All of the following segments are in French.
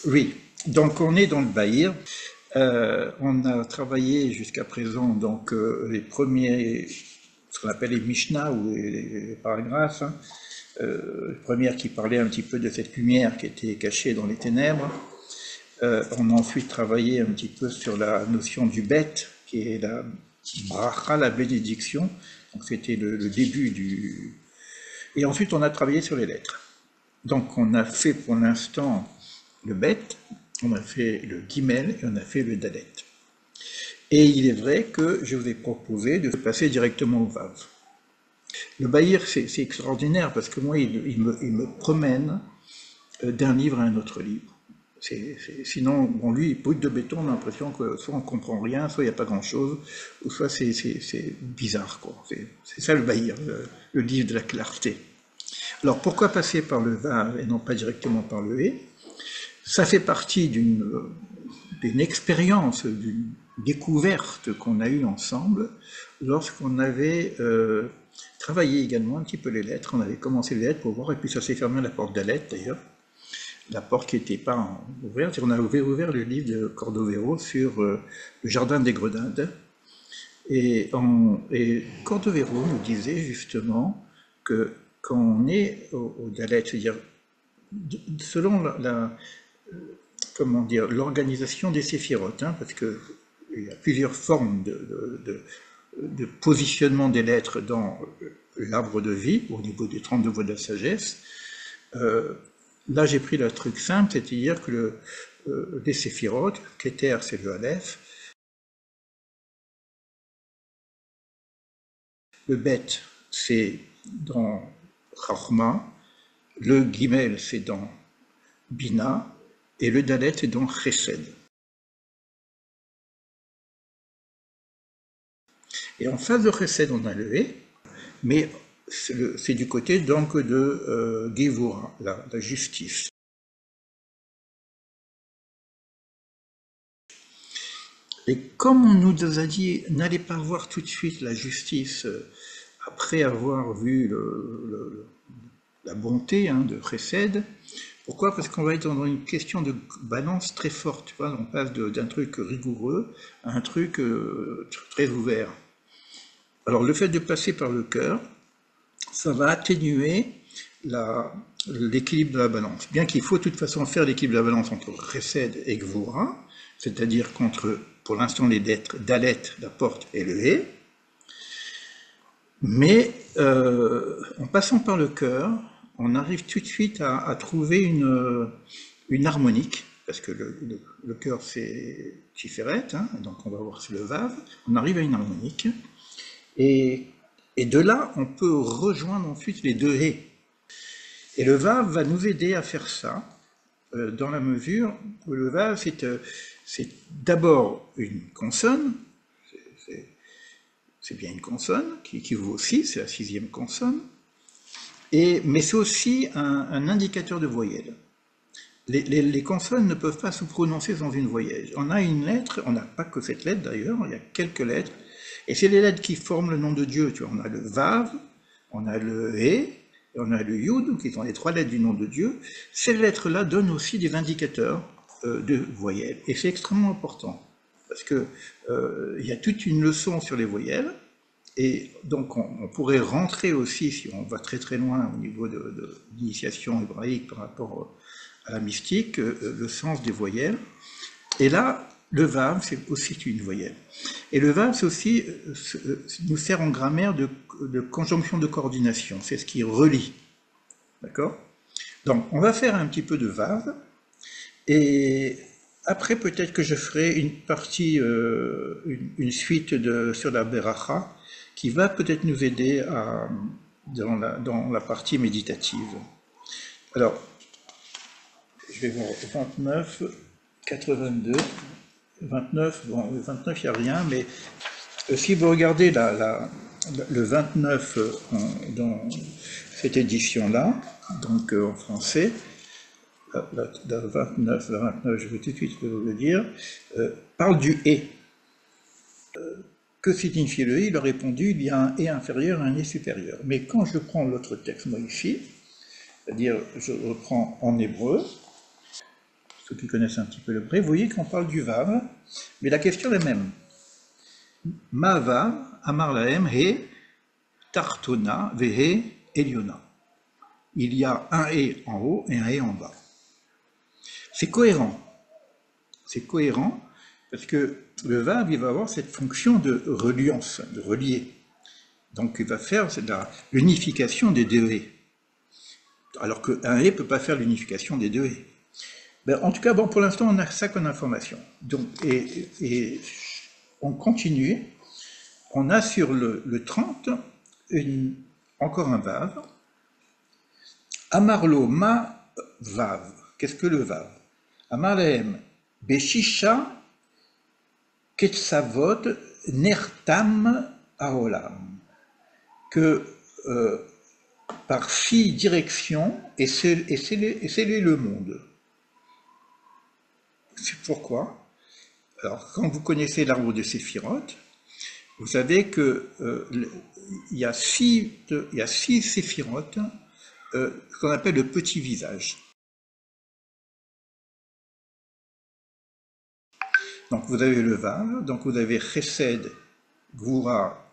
Oui, donc on est dans le Bahir. On a travaillé jusqu'à présent donc les premiers, ce qu'on appelle les Mishnah ou les paragraphes, hein, les premières qui parlaient un petit peu de cette lumière qui était cachée dans les ténèbres. On a ensuite travaillé un petit peu sur la notion du bet, qui est la bracha, la bénédiction. Donc c'était le début du. Et ensuite on a travaillé sur les lettres. Donc on a fait pour l'instant le bet, on a fait le guimel et on a fait le dalet. Et il est vrai que je vous ai proposé de passer directement au vav. Le bahir, c'est extraordinaire parce que moi, il me promène d'un livre à un autre livre. Sinon, bon, lui, brut de béton, on a l'impression que soit on comprend rien, soit il n'y a pas grand-chose, ou soit c'est bizarre, quoi. C'est ça le bahir, le livre de la clarté. Alors pourquoi passer par le vav et non pas directement par le hé? Ça fait partie d'une expérience, d'une découverte qu'on a eue ensemble lorsqu'on avait travaillé également un petit peu les lettres. On avait commencé les lettres pour voir, et puis ça s'est fermé à la porte d'Alette d'ailleurs. La porte qui n'était pas ouverte. On a ouvert le livre de Cordovero sur le jardin des Gredindes. Et Cordovero nous disait justement que quand on est au Dalet, c'est-à-dire selon comment dire, l'organisation des séphirotes, hein, parce qu'il y a plusieurs formes de positionnement des lettres dans l'arbre de vie, au niveau des 32 voies de la sagesse. Là, j'ai pris le truc simple, c'est-à-dire que les séphirotes, Keter, c'est le Aleph, le Bet, c'est dans Chachma, le Gimel, c'est dans Bina, et le Dalet, c'est dans Chesed. Et en face de Chesed, on a le He, mais c'est du côté donc de Gevura, la justice. Et comme on nous a dit, n'allez pas voir tout de suite la justice après avoir vu la bonté hein, de Chesed. Pourquoi? Parce qu'on va être dans une question de balance très forte. Tu vois, on passe d'un truc rigoureux à un truc très ouvert. Alors le fait de passer par le cœur, ça va atténuer l'équilibre de la balance. Bien qu'il faut de toute façon faire l'équilibre de la balance entre Chesed et Gvura, c'est-à-dire contre, pour l'instant, les lettres Dalet, la porte, et le He. Mais en passant par le cœur, on arrive tout de suite à trouver une harmonique, parce que le cœur c'est Tiferet, hein, donc on va voir c'est le Vav, on arrive à une harmonique, et de là on peut rejoindre ensuite les deux He. Et le Vav va nous aider à faire ça, dans la mesure où le Vav c'est d'abord une consonne, c'est bien une consonne, qui vaut 6, c'est la sixième consonne, mais c'est aussi un indicateur de voyelle. Les consonnes ne peuvent pas se prononcer sans une voyelle. On a une lettre, on n'a pas que cette lettre d'ailleurs, il y a quelques lettres, et c'est les lettres qui forment le nom de Dieu. Tu vois, on a le Vav, on a le He, et on a le Yud, qui sont les trois lettres du nom de Dieu. Ces lettres-là donnent aussi des indicateurs de voyelles, et c'est extrêmement important, parce que il y a toute une leçon sur les voyelles, et donc on pourrait rentrer aussi, si on va très très loin au niveau de l'initiation hébraïque par rapport à la mystique, le sens des voyelles. Et là, le Vav, c'est aussi une voyelle. Et le Vav, c'est aussi, nous sert en grammaire de conjonction de coordination. C'est ce qui relie. D'accord? Donc, on va faire un petit peu de Vav. Et après, peut-être que je ferai une partie, une suite sur la Beracha, qui va peut-être nous aider dans la partie méditative. Alors, je vais voir 29, 82, 29, bon, le 29, il n'y a rien, mais si vous regardez le 29 dans cette édition-là, donc en français, la 29, je vais tout de suite vous le dire, parle du « et ». Que signifie le « et » Il a répondu, il y a un « et » inférieur et un « et » supérieur. Mais quand je prends l'autre texte, moi ici, c'est-à-dire je reprends en hébreu, ceux qui connaissent un petit peu l'hébreu, vous voyez qu'on parle du Vav, mais la question est la même. Ma Vav, Amar Lahem, He, Tartona, Vehe, Eliona. Il y a un He en haut et un He en bas. C'est cohérent. C'est cohérent parce que le Vav, il va avoir cette fonction de reliance, de relier. Donc il va faire l'unification des deux He. Alors qu'un He ne peut pas faire l'unification des deux He. Ben, en tout cas, bon, pour l'instant, on a ça comme information. Donc, et on continue. On a sur le 30 encore un Vav. Amarlo ma Vav. Qu'est-ce que le Vav? Amarlehem Beshisha Ketsavot Nertam Aolam. Que par 6 directions, et c'est le monde. C'est pourquoi? Alors, quand vous connaissez l'arbre de Séphiroth, vous savez que il y a 6 Séphiroth qu'on appelle le petit visage. Donc vous avez le Vav, donc vous avez Chesed, Gvura,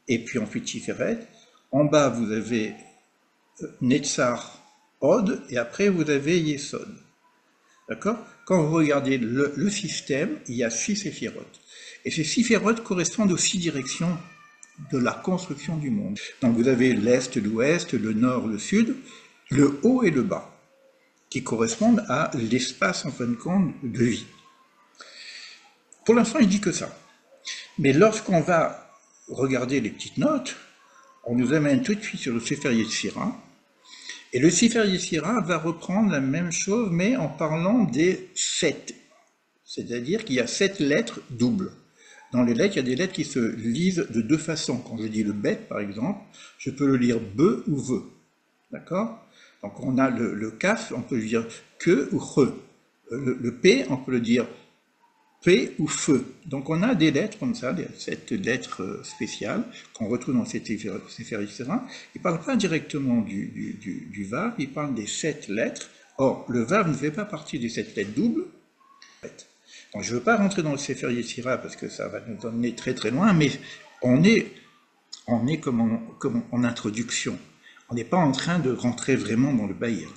et puis ensuite Tiferet. En bas, vous avez Netzar, Od, et après vous avez Yesod. D'accord? Quand vous regardez le système, il y a 6 séphiroth. Et ces séphiroth correspondent aux 6 directions de la construction du monde. Donc vous avez l'Est, l'Ouest, le Nord, le Sud, le haut et le bas, qui correspondent à l'espace, en fin de compte, de vie. Pour l'instant, il dit que ça. Mais lorsqu'on va regarder les petites notes, on nous amène tout de suite sur le Sefer Yetzira. Et le Sefer Yetzira va reprendre la même chose, mais en parlant des 7. C'est-à-dire qu'il y a 7 lettres doubles. Dans les lettres, il y a des lettres qui se lisent de 2 façons. Quand je dis le bet, par exemple, je peux le lire be ou ve. D'accord? Donc on a le kaf, on peut le dire que ou re. Le p, on peut le dire P ou feu. Donc on a des lettres comme ça, cette lettre spéciale qu'on retrouve dans cette Sefer Yetzira. Il ne parle pas directement du Vav, il parle des 7 lettres. Or, le Vav ne fait pas partie des 7 lettres doubles. Donc je ne veux pas rentrer dans le Sefer Yetzira parce que ça va nous emmener très très loin, mais on est comme en introduction. On n'est pas en train de rentrer vraiment dans le Bahir.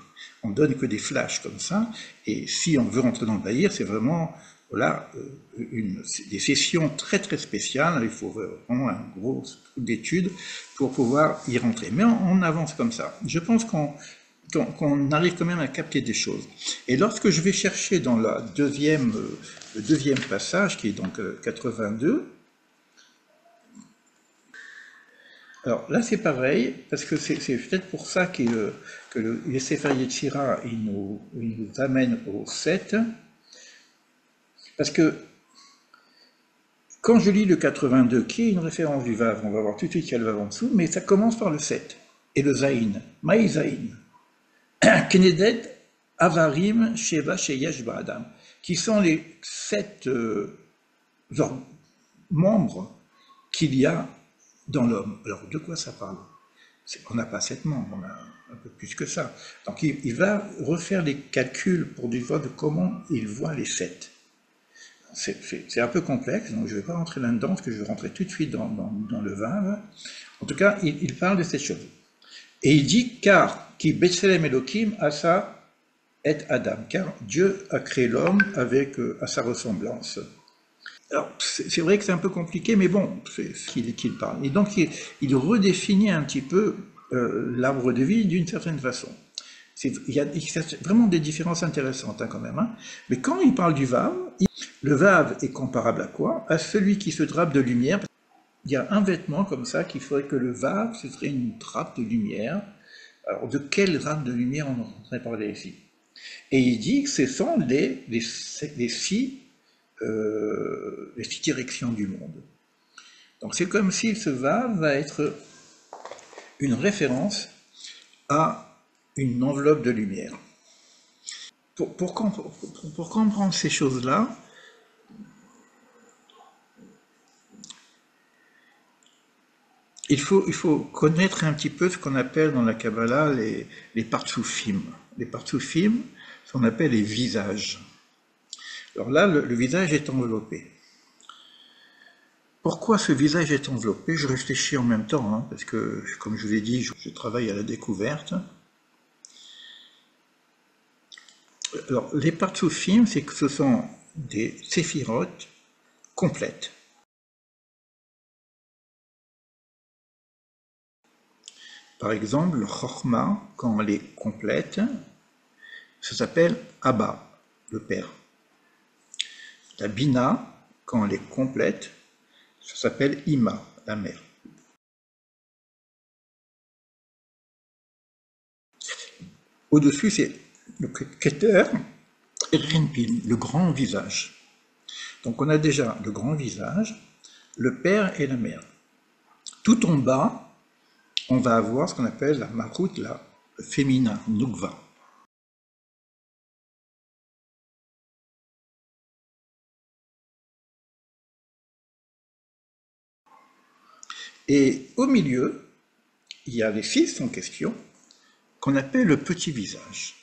On donne que des flashs comme ça, et si on veut rentrer dans le Bahir, c'est vraiment... Voilà, des sessions très très spéciales, il faut vraiment un gros truc d'études pour pouvoir y rentrer. Mais on avance comme ça. Je pense qu'on arrive quand même à capter des choses. Et lorsque je vais chercher dans le deuxième passage, qui est donc 82, alors là c'est pareil, parce que c'est peut-être pour ça que le Sefer Yetzira il nous amène au 7. Parce que quand je lis le 82, qui est une référence du Vav, on va voir tout de suite qu'il y a le Vav en dessous, mais ça commence par le 7 et le Zaïn. Maï Zaïn. Kenedet Avarim Sheva Sheyesh Ba'adam, qui sont les 7 membres qu'il y a dans l'homme. Alors de quoi ça parle? On n'a pas 7 membres, on a un peu plus que ça. Donc il va refaire les calculs pour voir de comment il voit les 7. C'est un peu complexe, donc je ne vais pas rentrer là-dedans, parce que je vais rentrer tout de suite dans le Vav. En tout cas, il parle de cette chose. Et il dit, car, qui Betselem Elohim asa et Adam, car Dieu a créé l'homme avec à sa ressemblance. Alors, c'est vrai que c'est un peu compliqué, mais bon, c'est ce qu'il parle. Et donc, il redéfinit un petit peu l'arbre de vie d'une certaine façon. Il y a vraiment des différences intéressantes quand même. Hein. Mais quand il parle du Vav, le Vav est comparable à quoi? À celui qui se drape de lumière. Il y a un vêtement comme ça qui ferait que le Vav, ce serait une trappe de lumière. Alors de quelle trappe de lumière on est en train de parler ici? Et il dit que ce sont les 6 directions du monde. Donc c'est comme si ce Vav va être une référence à une enveloppe de lumière. Pour comprendre ces choses-là, il faut connaître un petit peu ce qu'on appelle dans la Kabbalah les partsoufim. Les partsoufim, ce qu'on appelle les visages. Alors là, le visage est enveloppé. Pourquoi ce visage est enveloppé? Je réfléchis en même temps, hein, parce que, comme je vous ai dit, je travaille à la découverte. Alors, les Partsoufim, c'est que ce sont des séphirotes complètes. Par exemple, le Chokhmah, quand elle est complète, ça s'appelle Abba, le père. La Bina, quand elle est complète, ça s'appelle Ima, la mère. Au-dessus, c'est le Keter et Rinpin, le grand visage. Donc on a déjà le grand visage, le père et la mère. Tout en bas, on va avoir ce qu'on appelle la Malchut, la féminin, Nukva. Et au milieu, il y a les fils en question, qu'on appelle le petit visage.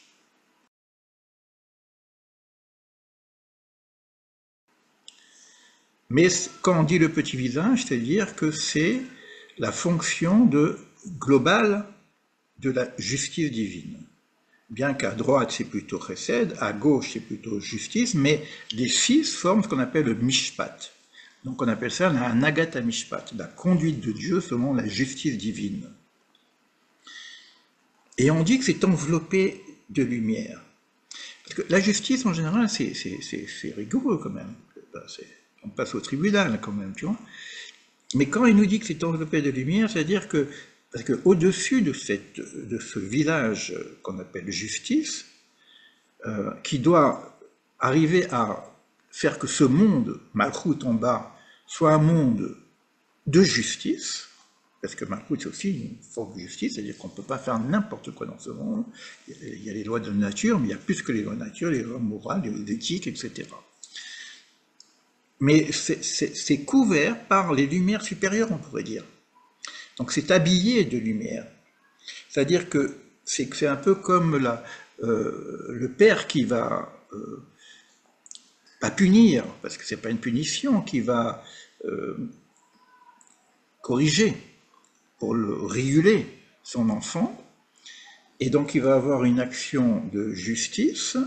Mais quand on dit le petit visage, c'est-à-dire que c'est la fonction globale de la justice divine. Bien qu'à droite c'est plutôt chesed, à gauche c'est plutôt justice, mais les fils forment ce qu'on appelle le mishpat. Donc on appelle ça un agatha mishpat, la conduite de Dieu selon la justice divine. Et on dit que c'est enveloppé de lumière. Parce que la justice en général c'est rigoureux quand même. On passe au tribunal quand même, tu vois. Mais quand il nous dit que c'est enveloppé de lumière, c'est-à-dire que, parce qu'au-dessus de ce visage qu'on appelle justice, qui doit arriver à faire que ce monde, Malchut en bas, soit un monde de justice, parce que Malchut c'est aussi une forme de justice, c'est-à-dire qu'on ne peut pas faire n'importe quoi dans ce monde. Il y a les lois de la nature, mais il y a plus que les lois de la nature, les lois morales, les lois d'éthique, etc. Mais c'est couvert par les lumières supérieures, on pourrait dire. Donc c'est habillé de lumière. C'est-à-dire que c'est un peu comme le père qui va pas punir, parce que c'est pas une punition, qui va corriger pour le réguler son enfant, et donc il va avoir une action de justice,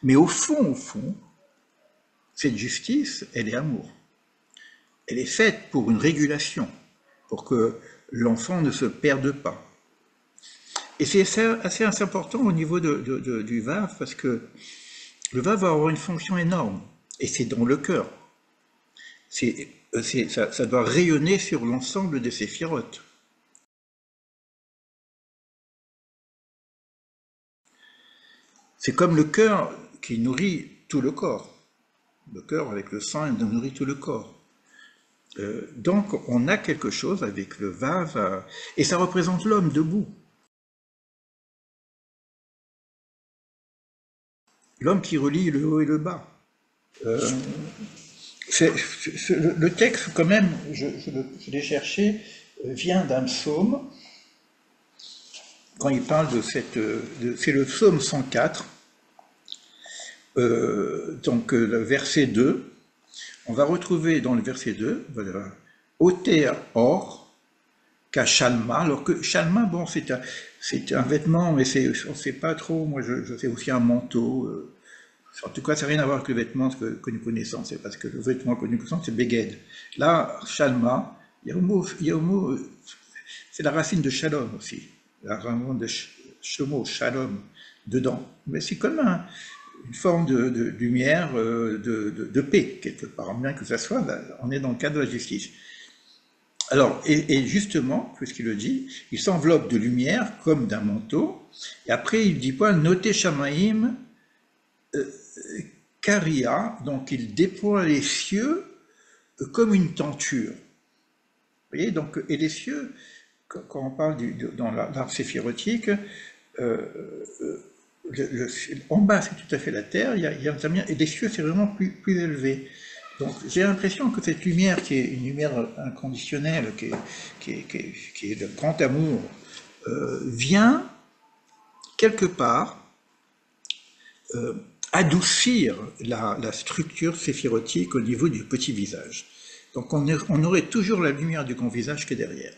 mais au fond, cette justice, elle est amour. Elle est faite pour une régulation, pour que l'enfant ne se perde pas. Et c'est assez important au niveau du Vav, parce que le Vav va avoir une fonction énorme, et c'est dans le cœur. Ça doit rayonner sur l'ensemble de ces séphirotes. C'est comme le cœur qui nourrit tout le corps. Le cœur avec le sang, il nourrit tout le corps. Donc on a quelque chose avec le Vav, et ça représente l'homme debout. L'homme qui relie le haut et le bas. Le texte, quand même, je l'ai cherché, vient d'un psaume, quand il parle c'est le psaume 104, donc le verset 2, on va retrouver dans le verset 2, voilà, Oter or, qu'à Shalma, alors que Shalma, bon, c'est un vêtement, mais on ne sait pas trop, moi je sais aussi un manteau, en tout cas, ça n'a rien à voir avec le vêtement que nous connaissons, c'est parce que le vêtement que nous connaissons, c'est Beged. Là, Shalma, il y a un mot, c'est la racine de Shalom aussi, la racine de Shomo, Shalom, dedans. Mais c'est comme une forme de lumière, de paix, quelque part, bien que ça soit, là, on est dans le cadre de la justice. Alors, et justement, puisqu'il le dit, il s'enveloppe de lumière comme d'un manteau, et après il dit quoi, Noté Shamaim, Karia, donc il déploie les cieux comme une tenture. Vous voyez, donc, et les cieux, quand on parle dans l'art séphirotique, en bas c'est tout à fait la terre, et les cieux c'est vraiment plus élevé. Donc j'ai l'impression que cette lumière, qui est une lumière inconditionnelle, qui est le grand amour, vient quelque part adoucir la structure séphirotique au niveau du petit visage. Donc on aurait toujours la lumière du grand visage qui est derrière.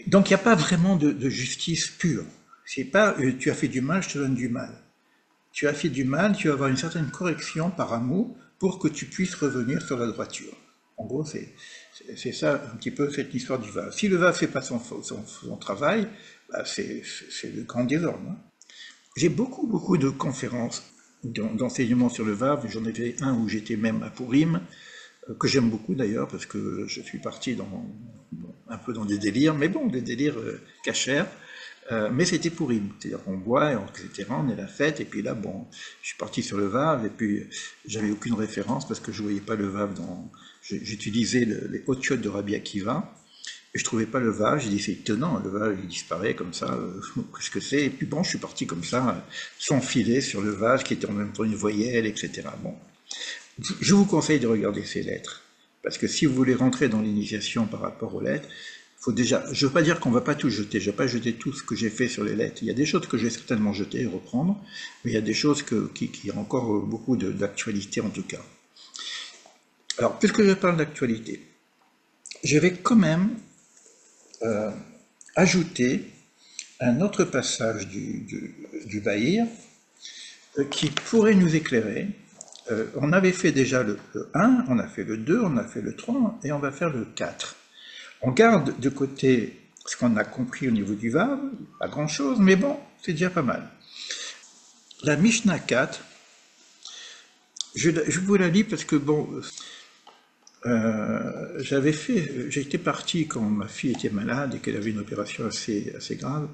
Donc il n'y a pas vraiment de justice pure. C'est pas tu as fait du mal, je te donne du mal. Tu as fait du mal, tu vas avoir une certaine correction par amour pour que tu puisses revenir sur la droiture. En gros, c'est ça un petit peu cette histoire du vase. Si le vase ne fait pas son travail, bah c'est le grand désordre. Hein. J'ai beaucoup de conférences, d'enseignements sur le vase. J'en ai fait un où j'étais même à Pourim, que j'aime beaucoup d'ailleurs, parce que je suis parti un peu dans des délires, mais bon, des délires cachers. Mais c'était Pourim, c'est-à-dire qu'on boit, etc., on est à la fête, et puis là, bon, je suis parti sur le Vav, et puis j'avais aucune référence, parce que je voyais pas le Vav dans... J'utilisais les hautes chiottes de Rabbi Akiva, et je trouvais pas le Vav, j'ai dit c'est étonnant, le Vav il disparaît comme ça, qu'est-ce que c'est? Et puis bon, je suis parti comme ça, sans filet sur le Vav, qui était en même temps une voyelle, etc. Bon, je vous conseille de regarder ces lettres, parce que si vous voulez rentrer dans l'initiation par rapport aux lettres, faut déjà, je ne veux pas dire qu'on ne va pas tout jeter, je ne vais pas jeter tout ce que j'ai fait sur les lettres. Il y a des choses que je vais certainement jeter et reprendre, mais il y a des choses qui ont encore beaucoup d'actualité en tout cas. Alors, puisque je parle d'actualité, je vais quand même ajouter un autre passage du Bahir qui pourrait nous éclairer. On avait fait déjà le 1, on a fait le 2, on a fait le 3 et on va faire le 4. On garde de côté ce qu'on a compris au niveau du Vav, pas grand-chose, mais bon, c'est déjà pas mal. La Mishnah 4, je vous la lis parce que, bon, j'étais parti quand ma fille était malade et qu'elle avait une opération assez grave,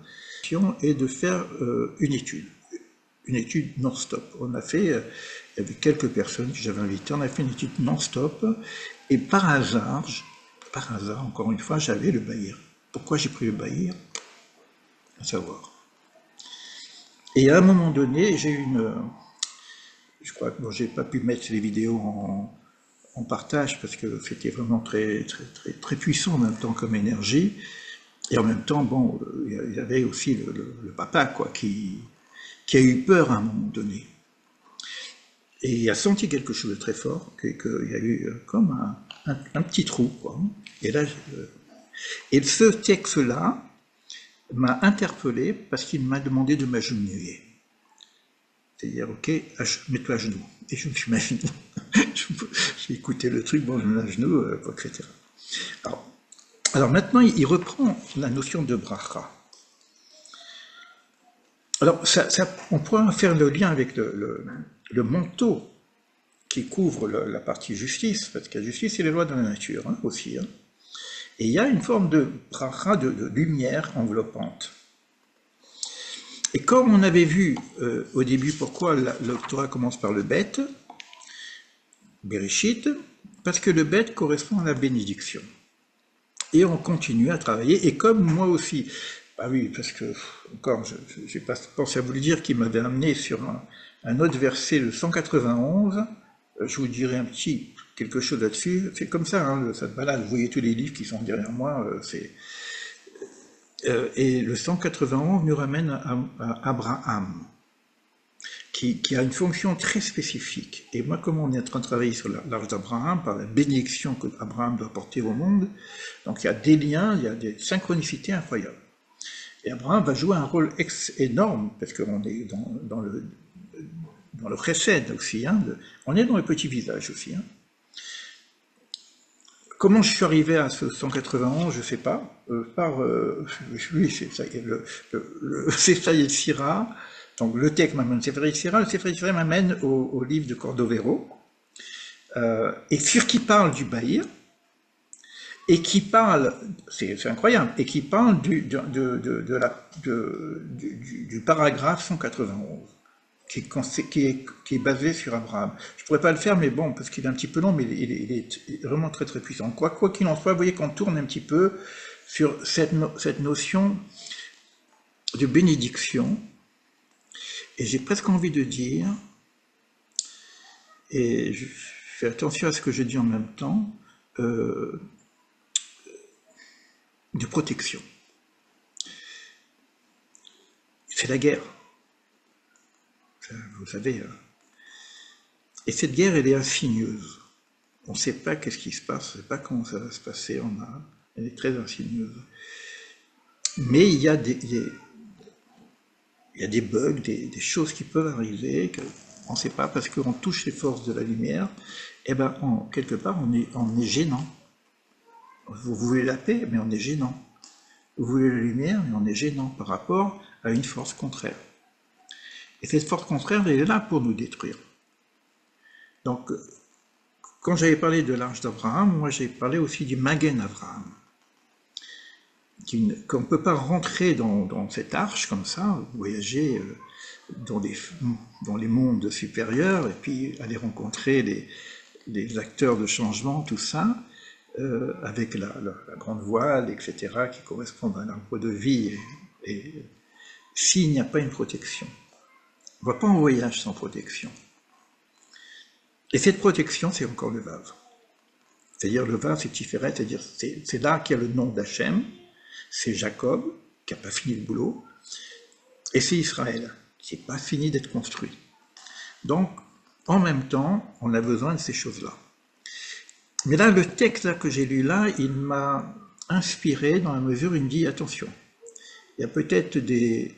et de faire une étude non-stop. On a fait, il y avait quelques personnes que j'avais invitées, on a fait une étude non-stop, et par hasard, encore une fois, j'avais le Bahir. Pourquoi j'ai pris le Bahir? À savoir. Et à un moment donné, j'ai eu je crois que bon, j'ai pas pu mettre les vidéos en partage parce que c'était vraiment très puissant en même temps comme énergie. Et en même temps, bon, il y avait aussi le papa, quoi, qui a eu peur à un moment donné. Et il a senti quelque chose de très fort, qu'il y a eu comme un petit trou, quoi. Et là, et ce texte-là m'a interpellé parce qu'il m'a demandé de m'agenouiller. C'est-à-dire, ok, mets-toi à genoux. Et je me suis mis à genoux. J'ai écouté le truc, bon, je me mets à genoux, etc. Alors maintenant, il reprend la notion de bracha. Alors, on pourra faire le lien avec le manteau qui couvre la partie justice, parce que la justice, c'est les lois de la nature, hein, aussi. Hein. Et il y a une forme de bracha, de lumière enveloppante. Et comme on avait vu au début pourquoi le Torah commence par le bête, Bereshit, parce que le bête correspond à la bénédiction. Et on continue à travailler, et comme moi aussi, bah oui, parce que, encore, je n'ai pas pensé à vous le dire, qui m'avait amené sur un autre verset, le 191, je vous dirai un petit quelque chose là-dessus, c'est comme ça, hein, cette balade, vous voyez tous les livres qui sont derrière moi, et le 191 nous ramène à Abraham, qui a une fonction très spécifique. Et moi, comme on est en train de travailler sur l'arche d'Abraham, par la bénédiction que Abraham doit porter au monde, donc il y a des liens, il y a des synchronicités incroyables. Et Abraham va jouer un rôle énorme, parce qu'on est dans le chesed aussi, hein, on est dans le petit visage aussi. Hein. Comment je suis arrivé à ce 191, je ne sais pas. Oui, c'est ça, le Sefer Yetzira, donc le texte m'amène au Sefer Yetzira, le Sefer Yetzira m'amène au livre de Cordovero, et sur qui parle du Bahir, et qui parle, c'est incroyable, et qui parle du paragraphe 191. Qui est basé sur Abraham. Je ne pourrais pas le faire, mais bon, parce qu'il est un petit peu long, mais il est vraiment très puissant. Quoi qu'il en soit, vous voyez qu'on tourne un petit peu sur cette notion de bénédiction, et j'ai presque envie de dire, et je fais attention à ce que je dis en même temps, de protection. C'est la guerre. Vous savez. Et cette guerre, elle est insidieuse. On ne sait pas qu'est-ce qui se passe, on ne sait pas comment ça va se passer, elle est très insidieuse. Mais il y a des bugs, des choses qui peuvent arriver, qu'on ne sait pas, parce qu'on touche les forces de la lumière, et ben quelque part on est gênant. Vous voulez la paix, mais on est gênant. Vous voulez la lumière, mais on est gênant par rapport à une force contraire. Et cette force contraire, elle est là pour nous détruire. Donc, quand j'avais parlé de l'arche d'Abraham, moi j'ai parlé aussi du Magen Avraham. Qu'on ne peut pas rentrer dans cette arche comme ça, voyager dans les mondes supérieurs, et puis aller rencontrer les acteurs de changement, tout ça, avec la grande voile, etc., qui correspondent à l'arbre de vie, et s'il n'y a pas une protection. On ne va pas en voyage sans protection. Et cette protection, c'est encore le Vav. C'est-à-dire le Vav, c'est Tiferet, c'est-à-dire c'est là qu'il y a le nom d'Hachem, c'est Jacob, qui n'a pas fini le boulot, et c'est Israël, qui n'est pas fini d'être construit. Donc, en même temps, on a besoin de ces choses-là. Mais là, le texte là, que j'ai lu là, il m'a inspiré dans la mesure où il me dit, attention, il y a peut-être des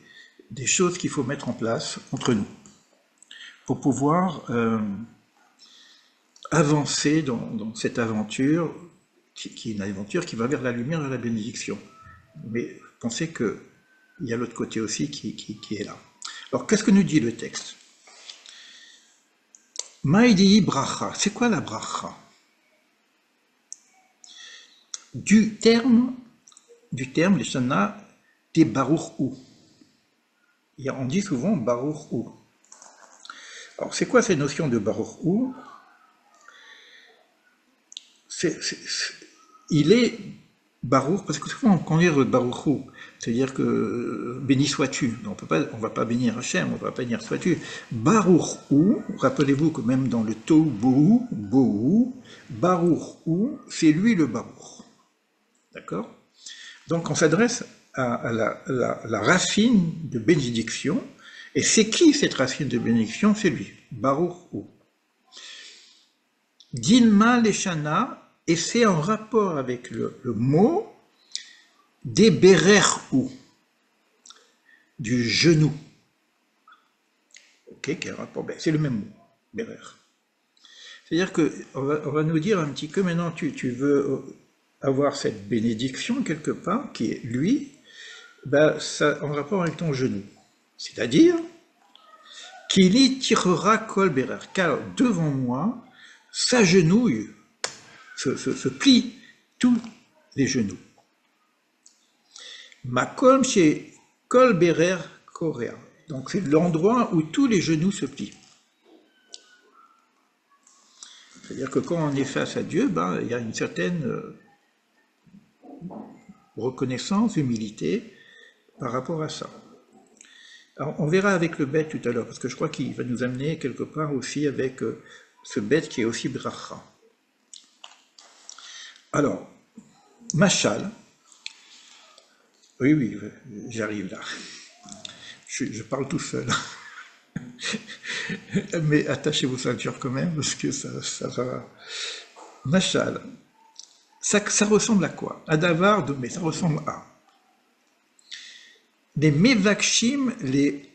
choses qu'il faut mettre en place entre nous, pour pouvoir avancer dans cette aventure, qui est une aventure qui va vers la lumière et la bénédiction. Mais pensez qu'il y a l'autre côté aussi qui est là. Alors, qu'est-ce que nous dit le texte? Maïdi bracha. C'est quoi la bracha? Du terme, les shana, des baruch hu. On dit souvent baruch hu. Alors, c'est quoi cette notion de baruch hu? Il est baruch, parce que souvent on dit baruch hu, c'est-à-dire que béni sois-tu. On ne va pas bénir Hachem, on ne va pas bénir sois-tu. Baruch hu, rappelez-vous que même dans le Tohu Bohu, baruch hu, c'est lui le baruch. D'accord? Donc on s'adresse à la racine de bénédiction, et c'est qui cette racine de bénédiction? C'est lui, baruch hu. Dilma leshana, et c'est en rapport avec le mot des bererhu, du genou. Ok, quel rapport? C'est le même mot, berer. C'est-à-dire qu'on va nous dire un petit peu, maintenant tu veux avoir cette bénédiction quelque part, qui est lui, ça, en rapport avec ton genou. C'est-à-dire qu'il y tirera kol berer, car devant moi, s'agenouille, se plie tous les genoux. Makom chez Kol Berer Korea. Donc c'est l'endroit où tous les genoux se plient. C'est-à-dire que quand on est face à Dieu, il y a une certaine reconnaissance, humilité par rapport à ça. Alors, on verra avec le bête tout à l'heure, parce que je crois qu'il va nous amener quelque part aussi avec ce bête qui est aussi bracha. Alors, Machal, oui, j'arrive là. Je parle tout seul. Mais attachez vos ceintures quand même, parce que ça va. Machal, ça ressemble à quoi? À Davar, mais ça ressemble à les Mevakshim, les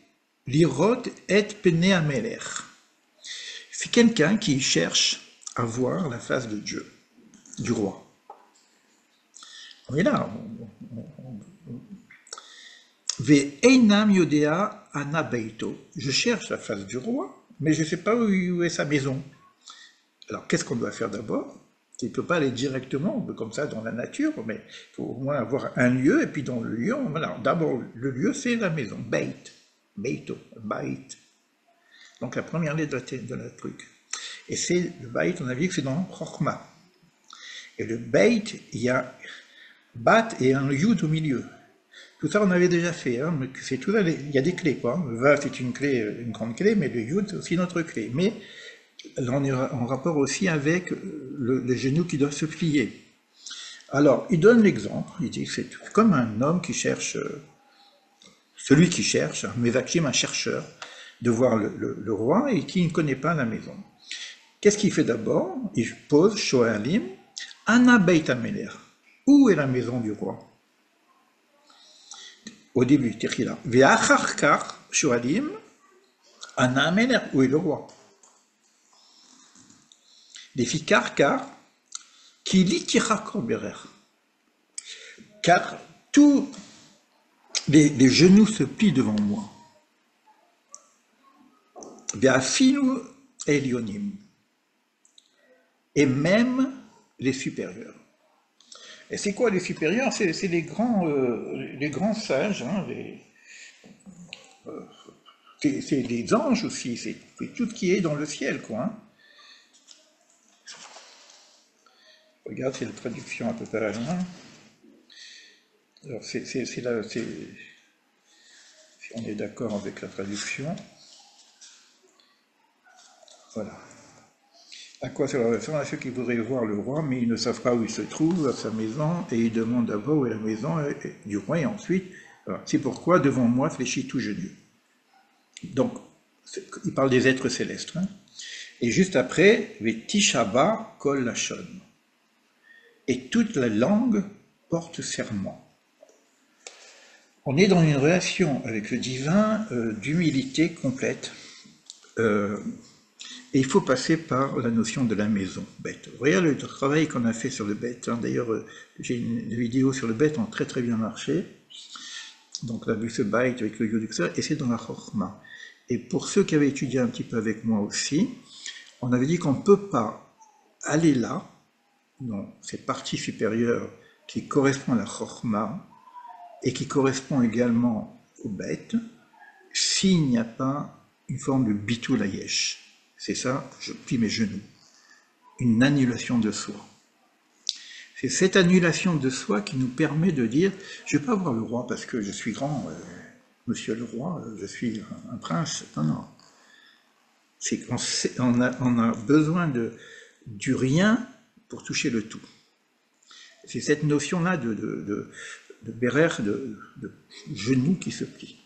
Lirot et Pene Amelech. C'est quelqu'un qui cherche à voir la face de Dieu, du roi. On est là. Ve'einam yodea ana beito. Je cherche la face du roi, mais je ne sais pas où est sa maison. Alors, qu'est-ce qu'on doit faire d'abord? Il ne peut pas aller directement, comme ça, dans la nature, mais il faut au moins avoir un lieu, et puis dans le lieu, voilà. D'abord, le lieu, c'est la maison. Beit. Beito. Beit. Donc, la première lettre de la truc. Et c'est le Beit, on a vu que c'est dans Chochma. Et le Beit, il y a Bat et un Yud au milieu. Tout ça, on avait déjà fait. Hein, c'est tout là, il y a des clés, quoi. Le Vav, c'est une clé, une grande clé, mais le Yud, c'est aussi notre clé. Mais là, on est en rapport aussi avec le genou qui doit se plier. Alors, il donne l'exemple. Il dit que c'est comme un homme qui cherche, celui qui cherche, un Mevakshim, un chercheur, de voir le roi et qui ne connaît pas la maison. Qu'est-ce qu'il fait d'abord? Il pose Shoalim, Ana Beit HaMelech. Où est la maison du roi? Au début, Techila. Ve'achar kach Shoalim, Ana HaMelech. Où est le roi? Les filles car, qui litira korberer. Car tous les genoux se plient devant moi. Ve'afilu elionim. Et même les supérieurs. Et c'est quoi les supérieurs? C'est les grands sages, hein, c'est les anges aussi, c'est tout ce qui est dans le ciel, quoi. Hein. Regarde, c'est la traduction à peu près là. Alors, c'est là, si on est d'accord avec la traduction. Voilà. À quoi ça va faire? À ceux qui voudraient voir le roi, mais ils ne savent pas où il se trouve, à sa maison, et ils demandent d'abord où est la maison du roi, et ensuite, c'est pourquoi devant moi fléchit tout genou. Donc, il parle des êtres célestes. Hein. Et juste après, Tishaba kol lachon. Et toute la langue porte serment. On est dans une relation avec le divin d'humilité complète. Et il faut passer par la notion de la maison, bête. Regarde le travail qu'on a fait sur le bête. Hein. D'ailleurs, j'ai une vidéo sur le bête, on a très très bien marché. Donc, on a vu ce bête avec le yod, et c'est dans la chorma. Et pour ceux qui avaient étudié un petit peu avec moi aussi, on avait dit qu'on ne peut pas aller là, dans cette partie supérieure qui correspond à la chorma, et qui correspond également au bête, s'il n'y a pas une forme de bitul hayesh. C'est ça, je plie mes genoux. Une annulation de soi. C'est cette annulation de soi qui nous permet de dire, je ne vais pas voir le roi parce que je suis grand, monsieur le roi, je suis un prince. Non, non. C'est qu'on a besoin du rien pour toucher le tout. C'est cette notion-là de bérer, de genou qui se plie.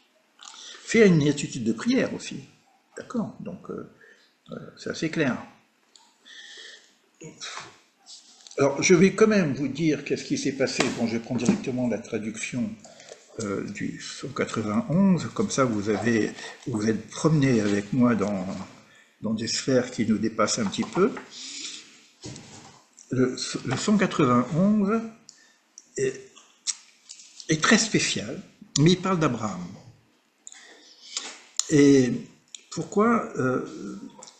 Faire une attitude de prière aussi. D'accord? Donc, c'est assez clair. Alors, je vais quand même vous dire qu'est-ce qui s'est passé. Bon, je prends directement la traduction du 191, comme ça vous êtes promené avec moi dans des sphères qui nous dépassent un petit peu. Le 191 est très spécial, mais il parle d'Abraham. Et pourquoi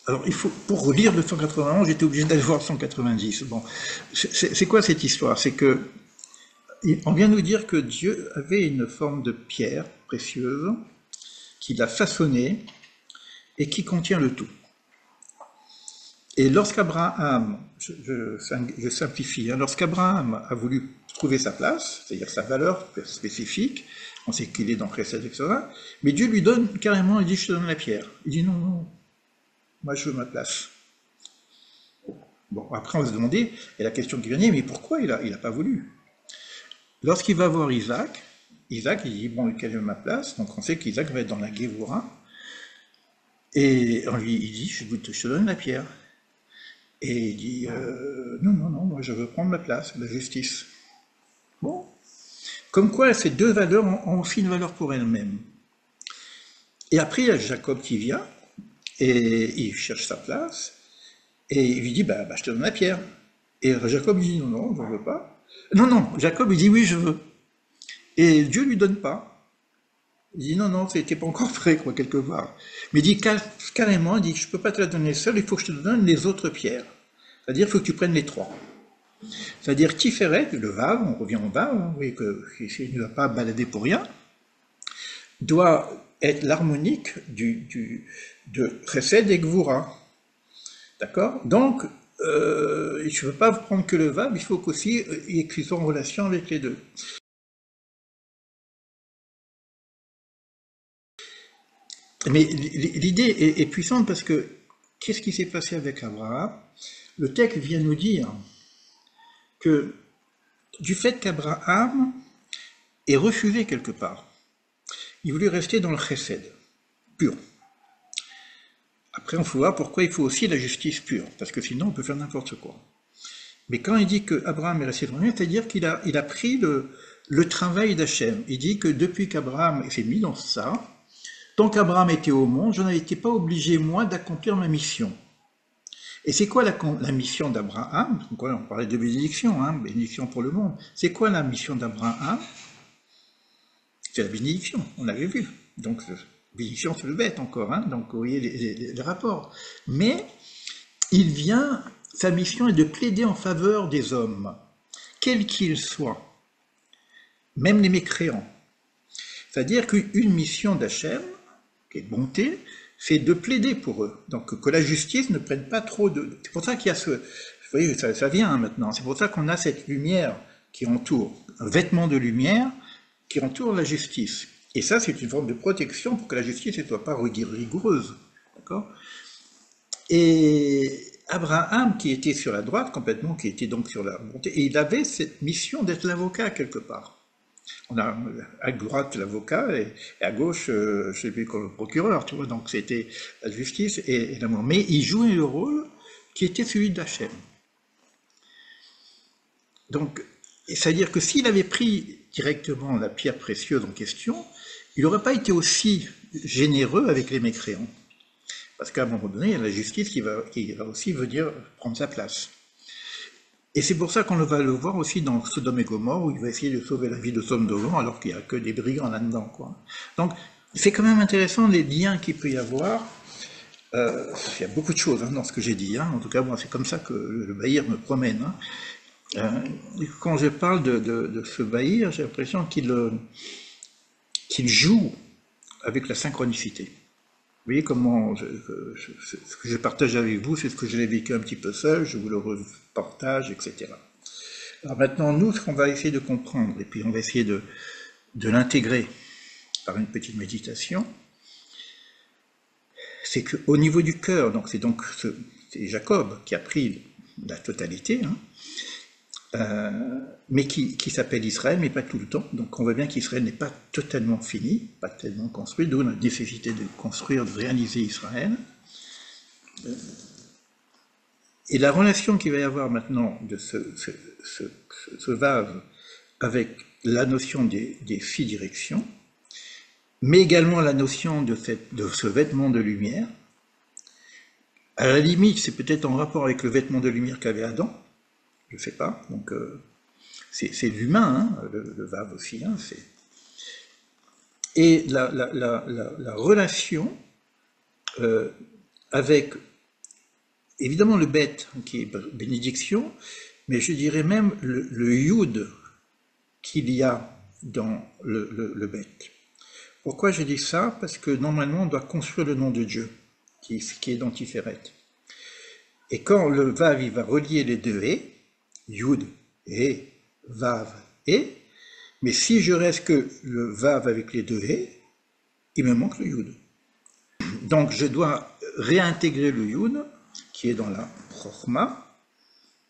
alors, pour relire le 191, j'étais obligé d'aller voir le 190. Bon, c'est quoi cette histoire? C'est que on vient nous dire que Dieu avait une forme de pierre précieuse qu'il a façonnée et qui contient le tout. Et lorsqu'Abraham, je simplifie, hein, lorsqu'Abraham a voulu trouver sa place, c'est-à-dire sa valeur spécifique, on sait qu'il est dans Chesed, etc., mais Dieu lui donne carrément, il dit, je te donne la pierre. Il dit, non, non, moi je veux ma place. Bon, après on va se demander, et la question qui vient, mais pourquoi il a pas voulu? Lorsqu'il va voir Isaac, il dit, bon, quelle est ma place? Donc on sait qu'Isaac va être dans la Gévoura, et il dit, je te donne la pierre. Et il dit, non, non, non, moi je veux prendre ma place, la justice. Bon. Comme quoi, ces deux valeurs ont aussi une valeur pour elles-mêmes. Et après, il y a Jacob qui vient, et il cherche sa place, et il lui dit, bah je te donne la pierre. Et Jacob dit, non, non, je ne veux pas. Non, non, Jacob, il dit, oui, je veux. Et Dieu ne lui donne pas. Il dit, non, non, c'était pas encore prêt, quoi, quelque part. Mais il dit, carrément, il dit, je ne peux pas te la donner seule, il faut que je te donne les autres pierres. C'est-à-dire, il faut que tu prennes les trois. C'est-à-dire, Tiferet, le Vav, on revient au Vav, vous voyez qu'il ne va pas balader pour rien, doit être l'harmonique de Chesed et Gvura. D'accord? Donc, je ne veux pas prendre que le Vav, il faut qu'aussi qu'il soit en relation avec les deux. Mais l'idée est puissante parce que qu'est-ce qui s'est passé avec Abraham? Le texte vient nous dire que du fait qu'Abraham ait refusé quelque part, il voulait rester dans le chesed, pur. Après, on faut voir pourquoi il faut aussi la justice pure, parce que sinon on peut faire n'importe quoi. Mais quand il dit que Abraham est resté tranquille, c'est-à-dire qu'il a pris le travail d'Hachem. Il dit que depuis qu'Abraham s'est mis dans ça, tant qu'Abraham était au monde, je n'étais pas obligé, moi, d'accomplir ma mission. Et c'est quoi la mission d'Abraham? On parlait de bénédiction, hein, bénédiction pour le monde. C'est quoi la mission d'Abraham? C'est la bénédiction, on l'avait vu. Donc, bénédiction, c'est le bête encore, hein, donc vous voyez les rapports. Mais il vient, sa mission est de plaider en faveur des hommes, quels qu'ils soient, même les mécréants. C'est-à-dire qu'une mission d'Hachem, qui est de bonté, c'est de plaider pour eux. Donc que la justice ne prenne pas trop de... C'est pour ça qu'il y a ce... Vous voyez, ça vient hein, maintenant. C'est pour ça qu'on a cette lumière qui entoure, un vêtement de lumière qui entoure la justice. Et ça, c'est une forme de protection pour que la justice ne soit pas rigoureuse. D'accord ? Et Abraham, qui était sur la droite complètement, qui était donc sur la bonté, et il avait cette mission d'être l'avocat quelque part. On a à droite l'avocat et à gauche, je sais plus, le procureur, tu vois, donc c'était la justice et l'amour. Mais il jouait le rôle qui était celui d'Hachem. Donc, c'est-à-dire que s'il avait pris directement la pierre précieuse en question, il n'aurait pas été aussi généreux avec les mécréants. Parce qu'à un moment donné, il y a la justice qui va aussi venir prendre sa place. Et c'est pour ça qu'on va le voir aussi dans Sodome et Gomorrhe, où il va essayer de sauver la vie de Sodome et Gomorrhe, alors qu'il n'y a que des brigands là-dedans, quoi. Donc, c'est quand même intéressant les liens qu'il peut y avoir. Il y a beaucoup de choses hein, dans ce que j'ai dit. Hein. En tout cas, moi, c'est comme ça que le Bahir me promène. Hein. Quand je parle de ce Bahir, j'ai l'impression qu'il joue avec la synchronicité. Vous voyez comment ce que je partage avec vous, c'est ce que je l'ai vécu un petit peu seul, je vous le repartage, etc. Alors maintenant, nous, ce qu'on va essayer de comprendre, et puis on va essayer de l'intégrer par une petite méditation, c'est qu'au niveau du cœur, donc c'est Jacob qui a pris la totalité, hein, mais qui s'appelle Israël, mais pas tout le temps. Donc on voit bien qu'Israël n'est pas totalement fini, pas tellement construit, d'où la nécessité de construire, de réaliser Israël. Et la relation qu'il va y avoir maintenant de ce Vav avec la notion des 6 directions, mais également la notion de ce vêtement de lumière, à la limite, c'est peut-être en rapport avec le vêtement de lumière qu'avait Adam, je ne sais pas, donc c'est l'humain, hein, le Vav aussi. Hein, et la relation avec, évidemment, le bête, qui est bénédiction, mais je dirais même le Yud qu'il y a dans le bête. Pourquoi je dis ça? Parce que normalement, on doit construire le nom de Dieu, qui est dans Tiferet. Et quand le Vav, il va relier les deux et, Yud et Vav et, mais si je reste que le Vav avec les deux et, il me manque le Yud. Donc je dois réintégrer le Yud, qui est dans la Chochma,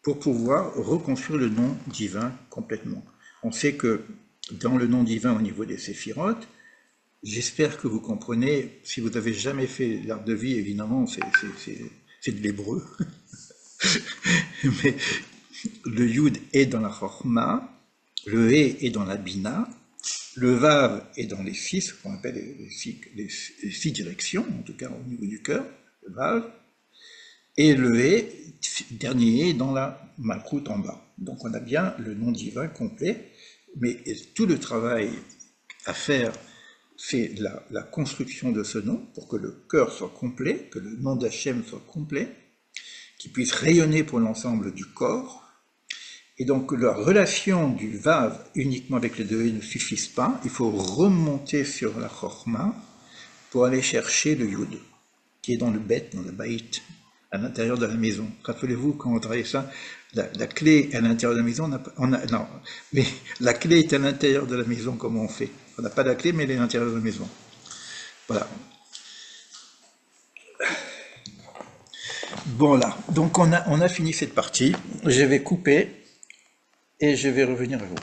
pour pouvoir reconstruire le nom divin complètement. On sait que dans le nom divin au niveau des séphirotes, j'espère que vous comprenez, si vous n'avez jamais fait l'art de vie, évidemment, c'est de l'hébreu. Mais le Yud est dans la Chochma, le He est dans la Bina, le Vav est dans les 6, qu'on appelle les 6 directions, en tout cas au niveau du cœur, le Vav, et le He, dernier, est dans la Malchut en bas. Donc on a bien le nom divin complet, mais tout le travail à faire, c'est la construction de ce nom, pour que le cœur soit complet, que le nom d'Hachem soit complet, qu'il puisse rayonner pour l'ensemble du corps. Et donc la relation du Vav uniquement avec les deux ne suffisent pas, il faut remonter sur la Chochma pour aller chercher le Yud, qui est dans le Bet, dans le Baït, à l'intérieur de la maison. Rappelez-vous, quand on travaille ça, la clé est à l'intérieur de la maison, non, mais la clé est à l'intérieur de la maison, comment on fait? On n'a pas la clé, mais elle est à l'intérieur de la maison. Voilà. Bon là, donc on a fini cette partie, je vais couper et je vais revenir à vous.